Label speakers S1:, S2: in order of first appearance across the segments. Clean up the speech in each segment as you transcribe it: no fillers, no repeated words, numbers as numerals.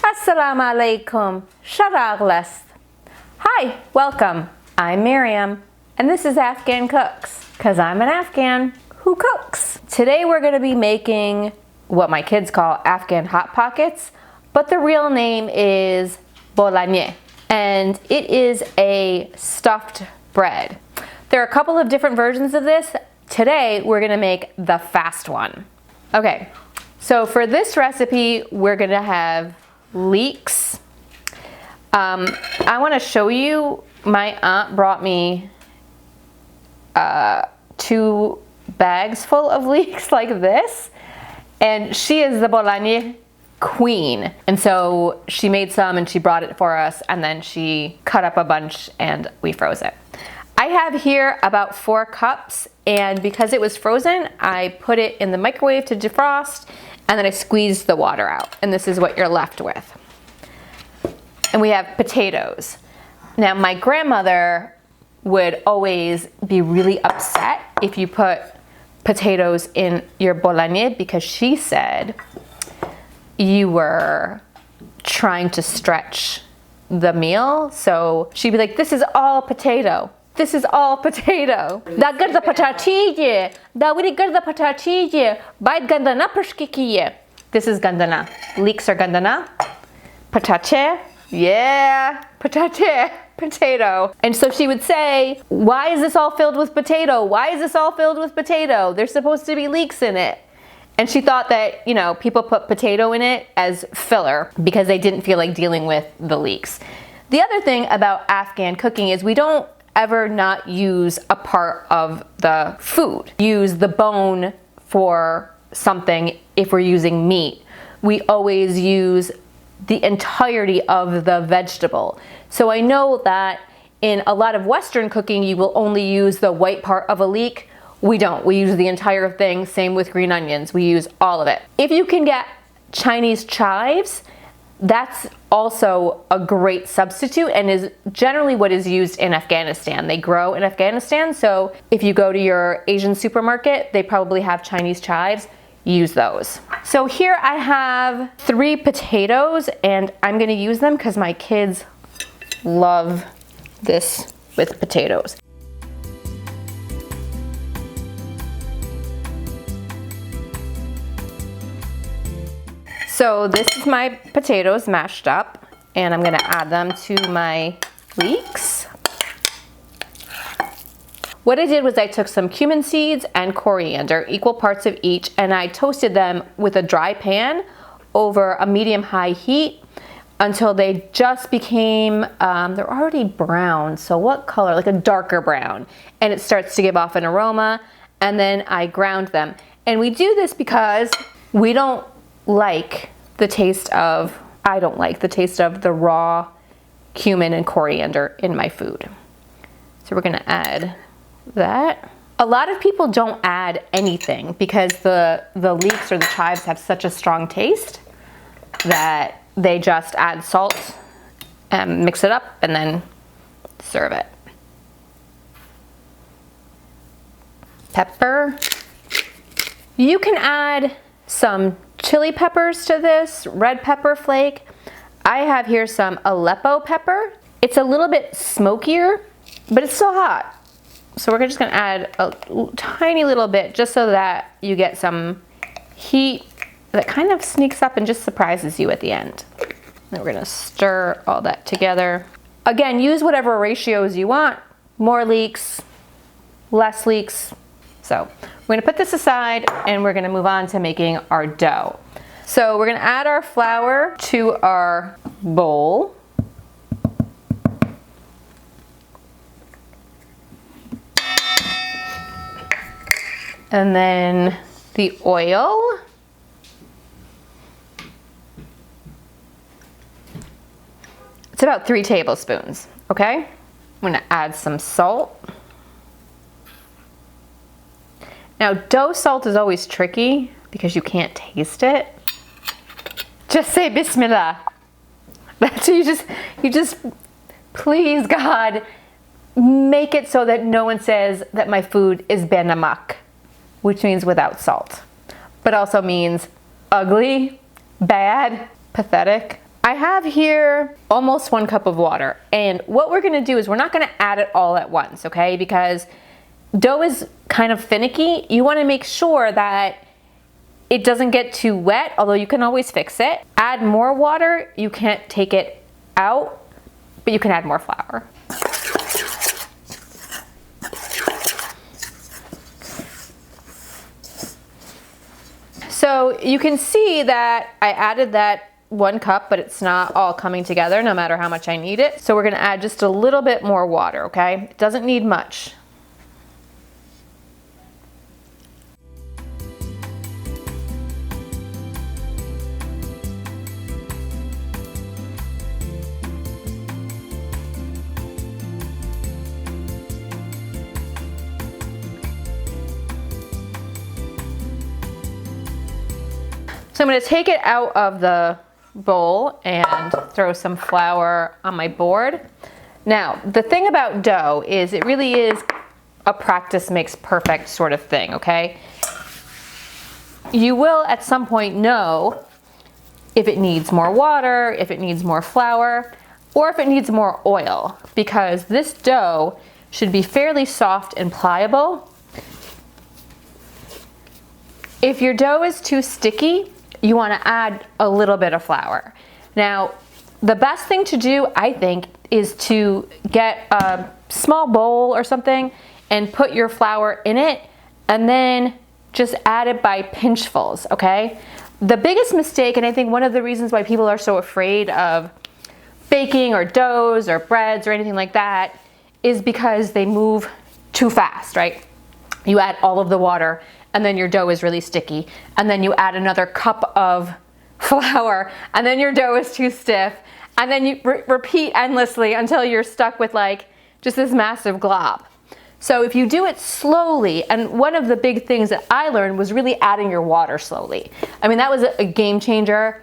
S1: Assalamu alaikum. Sharaglas. Hi, welcome. I'm Mirriam, and this is Afghan Cooks, because I'm an Afghan who cooks. Today we're going to be making what my kids call Afghan Hot Pockets, but the real name is bolanye, and it is a stuffed bread. There are a couple of different versions of this. Today we're going to make the fast one. Okay, so for this recipe we're going to have leeks. I want to show you, my aunt brought me 2 bags full of leeks like this, and she is the bolanye queen, and so she made some and she brought it for us, and then she cut up a bunch and we froze it. I have here about 4 cups, and because it was frozen I put it in the microwave to defrost, and then I squeezed the water out, and this is what you're left with. And we have potatoes. Now my grandmother would always be really upset if you put potatoes in your bolanye, because she said you were trying to stretch the meal. So she'd be like, this is all potato. This is all potato. Da garda patatije. Da wiri garda patatije. Bait gandana prashkikiye. This is gandana. Leeks are gandana. Patache. Yeah, patache. Potato. And so she would say, why is this all filled with potato? Why is this all filled with potato? There's supposed to be leeks in it. And she thought that, you know, people put potato in it as filler because they didn't feel like dealing with the leeks. The other thing about Afghan cooking is we don't ever not use a part of the food. Use the bone for something if we're using meat. We always use the entirety of the vegetable. So I know that in a lot of Western cooking you will only use the white part of a leek. We don't. We use the entire thing. Same with green onions. We use all of it. If you can get Chinese chives, that's also a great substitute and is generally what is used in Afghanistan. They grow in Afghanistan, so if you go to your Asian supermarket, they probably have Chinese chives. Use those. So here I have 3 potatoes, and I'm going to use them because my kids love this with potatoes. So this is my potatoes mashed up, and I'm going to add them to my leeks. What I did was I took some cumin seeds and coriander, equal parts of each, and I toasted them with a dry pan over a medium-high heat until they just became, they're already brown, so what color? Like a darker brown. And it starts to give off an aroma, and then I ground them. And we do this because we don't like the taste of, I don't like the taste of the raw cumin and coriander in my food. So we're gonna add that. A lot of people don't add anything because the leeks or the chives have such a strong taste that they just add salt and mix it up and then serve it. Pepper. You can add some chili peppers to this, red pepper flake. I have here some Aleppo pepper. It's a little bit smokier, but it's still hot. So we're just gonna add a tiny little bit just so that you get some heat that kind of sneaks up and just surprises you at the end. Then we're gonna stir all that together. Again, use whatever ratios you want. More leeks, less leeks. So we're gonna put this aside and we're gonna move on to making our dough. So we're gonna add our flour to our bowl. And then the oil. It's about 3 tablespoons, okay? I'm gonna add some salt. Now, dough salt is always tricky because you can't taste it. Just say Bismillah. That's you just, please God, make it so that no one says that my food is benamak, which means without salt, but also means ugly, bad, pathetic. I have here almost 1 cup of water. And what we're gonna do is we're not gonna add it all at once, okay? Because dough is kind of finicky. You wanna make sure that it doesn't get too wet, although you can always fix it. Add more water, you can't take it out, but you can add more flour. So you can see that I added that 1 cup, but it's not all coming together no matter how much I need it. So we're gonna add just a little bit more water, okay? It doesn't need much. So I'm gonna take it out of the bowl and throw some flour on my board. Now, the thing about dough is it really is a practice makes perfect sort of thing, okay? You will at some point know if it needs more water, if it needs more flour, or if it needs more oil, because this dough should be fairly soft and pliable. If your dough is too sticky, you want to add a little bit of flour. Now, the best thing to do, I think, is to get a small bowl or something and put your flour in it and then just add it by pinchfuls, okay? The biggest mistake, and I think one of the reasons why people are so afraid of baking or doughs or breads or anything like that, is because they move too fast, right? You add all of the water and then your dough is really sticky, and then you add another cup of flour, and then your dough is too stiff, and then you repeat endlessly until you're stuck with like just this massive glob. So if you do it slowly, and one of the big things that I learned was really adding your water slowly. I mean, that was a game changer.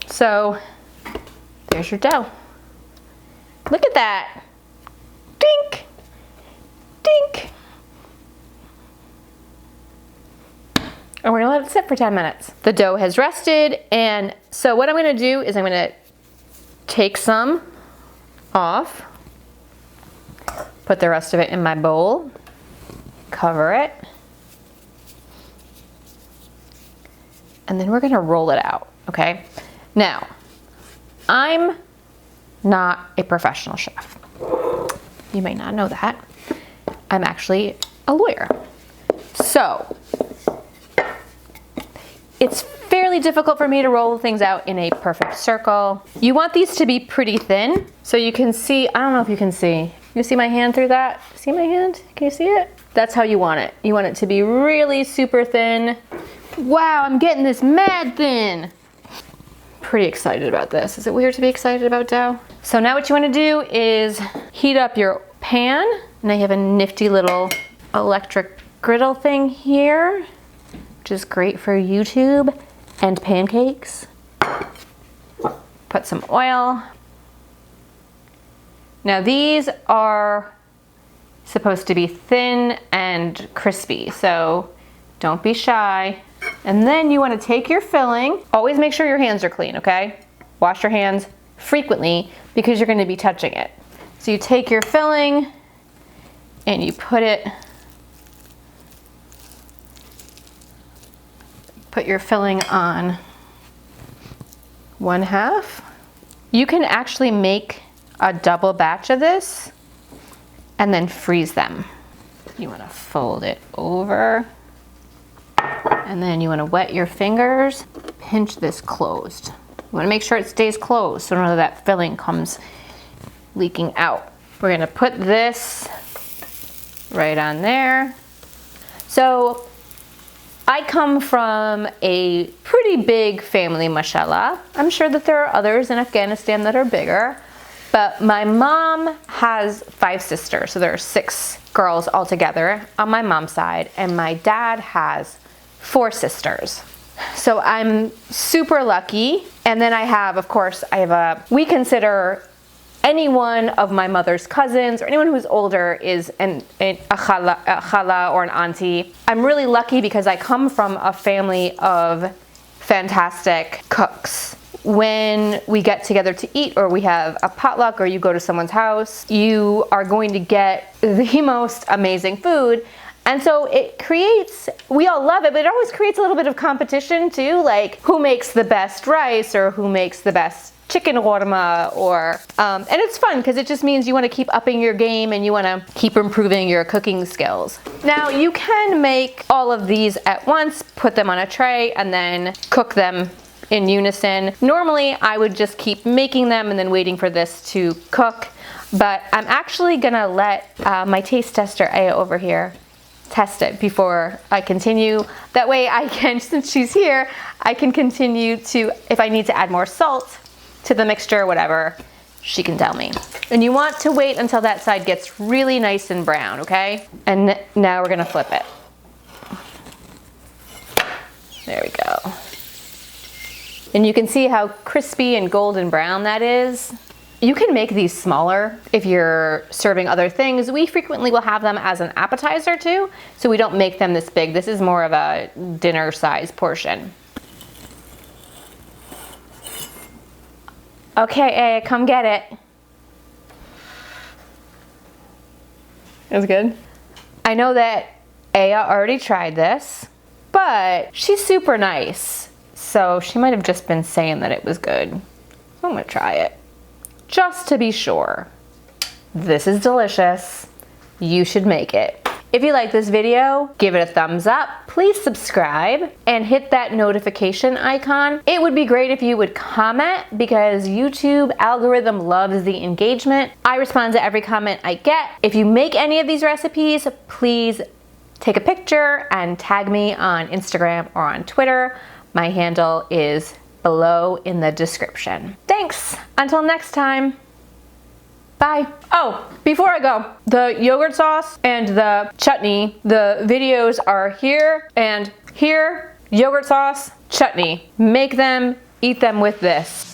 S1: So there's your dough. Look at that. Dink, dink. And we're gonna let it sit for 10 minutes. The dough has rested, and so what I'm gonna do is I'm gonna take some off, put the rest of it in my bowl, cover it, and then we're gonna roll it out, okay? Now, I'm not a professional chef. You may not know that. I'm actually a lawyer. So, it's fairly difficult for me to roll things out in a perfect circle. You want these to be pretty thin, so you can see, I don't know if you can see. You see my hand through that? See my hand? Can you see it? That's how you want it. You want it to be really super thin. Wow, I'm getting this mad thin. Pretty excited about this. Is it weird to be excited about dough? So now what you wanna do is heat up your pan, and I have a nifty little electric griddle thing here, which is great for YouTube and pancakes. Put some oil. Now these are supposed to be thin and crispy, so don't be shy. And then you want to take your filling. Always make sure your hands are clean, okay? Wash your hands frequently because you're going to be touching it. So you take your filling and you put your filling on 1/2. You can actually make a double batch of this and then freeze them. You want to fold it over, and then you want to wet your fingers, pinch this closed. You want to make sure it stays closed so none of that filling comes leaking out. We're going to put this right on there. So I come from a pretty big family, mashallah. I'm sure that there are others in Afghanistan that are bigger, but my mom has 5 sisters, so there are 6 girls altogether on my mom's side, and my dad has 4 sisters. So I'm super lucky. And then I have, of course, we consider anyone of my mother's cousins or anyone who's older is a khala or an auntie. I'm really lucky because I come from a family of fantastic cooks. when we get together to eat, or we have a potluck, or you go to someone's house, you are going to get the most amazing food. And so it creates, we all love it, but it always creates a little bit of competition too, like who makes the best rice or who makes the best chicken korma, or and it's fun because it just means you want to keep upping your game and you want to keep improving your cooking skills. Now you can make all of these at once, put them on a tray, and then cook them in unison. Normally I would just keep making them and then waiting for this to cook, but I'm actually gonna let my taste tester Aya over here test it before I continue. That way I can, since she's here, I can continue to, if I need to add more salt to the mixture, whatever, she can tell me. And you want to wait until that side gets really nice and brown, okay? And now we're gonna flip it. There we go. And you can see how crispy and golden brown that is. You can make these smaller if you're serving other things. We frequently will have them as an appetizer too, so we don't make them this big. This is more of a dinner size portion. Okay, Aya, come get it. It was good. I know that Aya already tried this, but she's super nice, so she might have just been saying that it was good. So I'm gonna try it, just to be sure. This is delicious. You should make it. If you like this video, give it a thumbs up. Please subscribe and hit that notification icon. It would be great if you would comment because YouTube algorithm loves the engagement. I respond to every comment I get. If you make any of these recipes, please take a picture and tag me on Instagram or on Twitter. My handle is below in the description. Thanks. Until next time. Bye. Oh, before I go, the yogurt sauce and the chutney, the videos are here and here. Yogurt sauce, chutney. Make them, eat them with this.